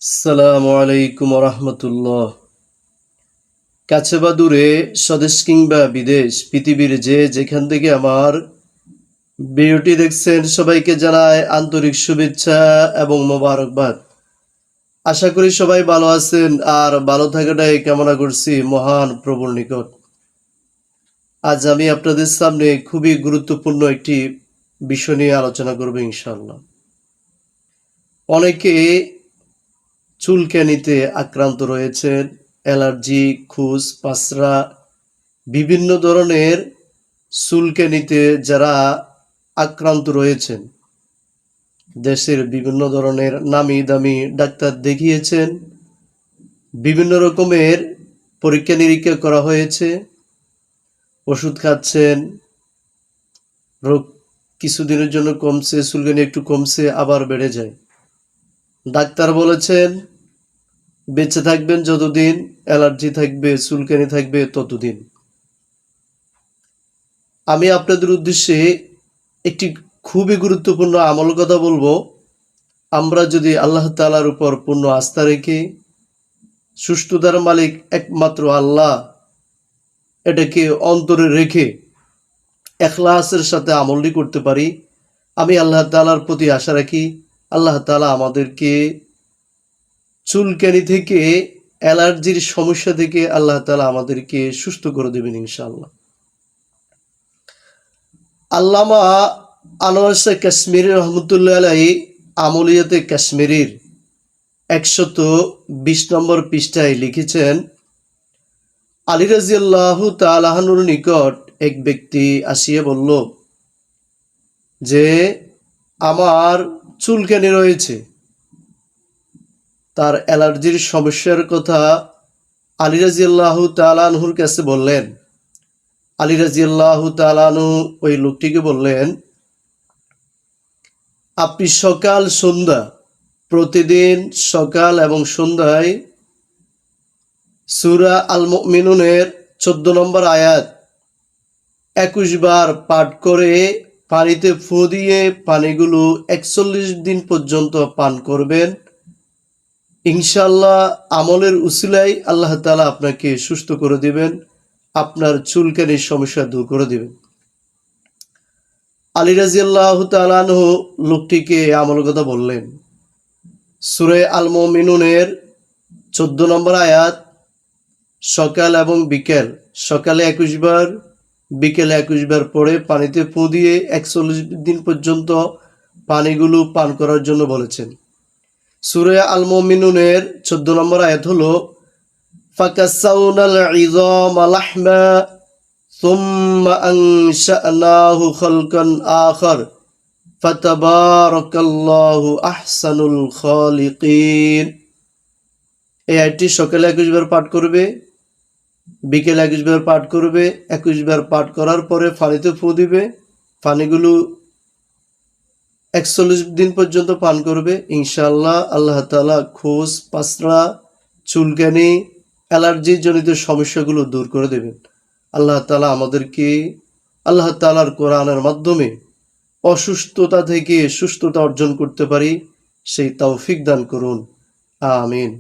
আসসালামু আলাইকুম রহমতুল্লাহ। কাছে বা দূরে, স্বদেশ কিংবা বিদেশ, পৃথিবীর যেখান থেকে আমার ভিডিওটি দেখছেন, সবাইকে জানায় আন্তরিক শুভেচ্ছা এবং মোবারকবাদ। আশা করি সবাই ভালো আছেন আর ভালো থাকাটাই কামনা করছি মহান প্রভুর নিকট। আজ আমি আপনাদের সামনে খুবই গুরুত্বপূর্ণ একটি বিষয় নিয়ে আলোচনা করব ইনশাআল্লাহ। অনেকে চুলকানিতে আক্রান্ত রয়েছেন, অ্যালার্জি, খুস, পাসরা, বিভিন্ন ধরনের চুলকানিতে যারা আক্রান্ত রয়েছেন, দেশের বিভিন্ন ধরনের নামি দামি ডাক্তার দেখিয়েছেন, বিভিন্ন রকমের পরীক্ষা নিরীক্ষা করা হয়েছে, ওষুধ খাচ্ছেন, রোগ কিছুদিনের জন্য কমছে, চুলকানি একটু কমছে, আবার বেড়ে যায়। ডাক্তার বলেছেন বেঁচে থাকবেন যতদিন, অ্যালার্জি থাকবে, চুলকানি থাকবে ততদিন। আমি আপনাদের উদ্দেশ্যে একটি খুবই গুরুত্বপূর্ণ আমল কথা বলবো। আমরা যদি আল্লাহ তাআলার উপর পূর্ণ আস্থা রেখে, সুস্থতার মালিক একমাত্র আল্লাহ, এটাকে অন্তরে রেখে ইখলাসের সাথে আমলটি করতে পারি, আমি আল্লাহ তাআলার প্রতি আশা রাখি আল্লাহ তাআলা আমাদেরকে চুলকানি থেকে, অ্যালার্জির সমস্যা থেকে আল্লাহ তাআলা আমাদেরকে সুস্থ করে দেবেন ইনশাআল্লাহ। আল্লামা আনোয়ার শাহ কাশ্মীরি রহমতুল্লাহ আলাইহি আমলিয়াতে কাশ্মীরির 120 নম্বর পৃষ্ঠায় লিখেছেন, আলী রাদিয়াল্লাহু তাআলা আনহুর নিকট এক ব্যক্তি আসিয়া বলল যে আমার চুলকানি রয়েছে। তার অ্যালার্জির সমস্যার কথা আলী রাদিয়াল্লাহু তাআলা আনহুর কাছে বললেন। আলী রাদিয়াল্লাহু তাআলা আনহু ওই লোকটিকে বললেন, আপনি সকাল সন্ধ্যা, প্রতিদিন সকাল এবং সন্ধ্যায় সূরা আল মুমিনুনের 14 নম্বর আয়াত 21 বার পাঠ করে পানিতে ফু দিয়ে পানিগুলো 41 দিন পর্যন্ত পান করবেন। ইনশাআল্লাহ আমলের উসিলায় আল্লাহ তাআলা আপনাকে সুস্থ করে দিবেন, আপনার চুলকানির সমস্যা দূর করে দিবেন। আলী রাদিয়াল্লাহু তাআলা আনহু লোকটিকে আমল কথা বললেন। সূরা আল মুমিনুনের 14 নম্বর আয়াত সকাল এবং বিকেল, সকালে 21 বার, বিকেলে 21 বার পরে পানিতে ফু দিয়ে 41 দিন পর্যন্ত পানিগুলো পান করার জন্য বলেছেন। সূরা আল মুমিনুনের 14 নম্বর আয়াত হলো, ফাকাসাউনাল ইযামা লাহমা সুম্মা আনশা'নাহু খালকান আখার ফাতাবারাকাল্লাহু আহসানুল খালিকিন। এই আয়াতটি সকালে 21 বার পাঠ করবে, বিকেলে 21 বার পাঠ করবে, 21 বার পাঠ করার পরে পানিতে ফু দিবে, পানিগুলো 41 দিন পর্যন্ত পান করবে। ইনশাআল্লাহ আল্লাহ তাআলা খুস, পাসরা, চুলকানি, অ্যালার্জি জনিত সমস্যাগুলো দূর করে দেবেন। আল্লাহ তাআলা আমাদেরকে আল্লাহ তাআলার কোরআনের মাধ্যমে অসুস্থতা থেকে সুস্থতা অর্জন করতে পারি সেই তৌফিক দান করুন। আমিন।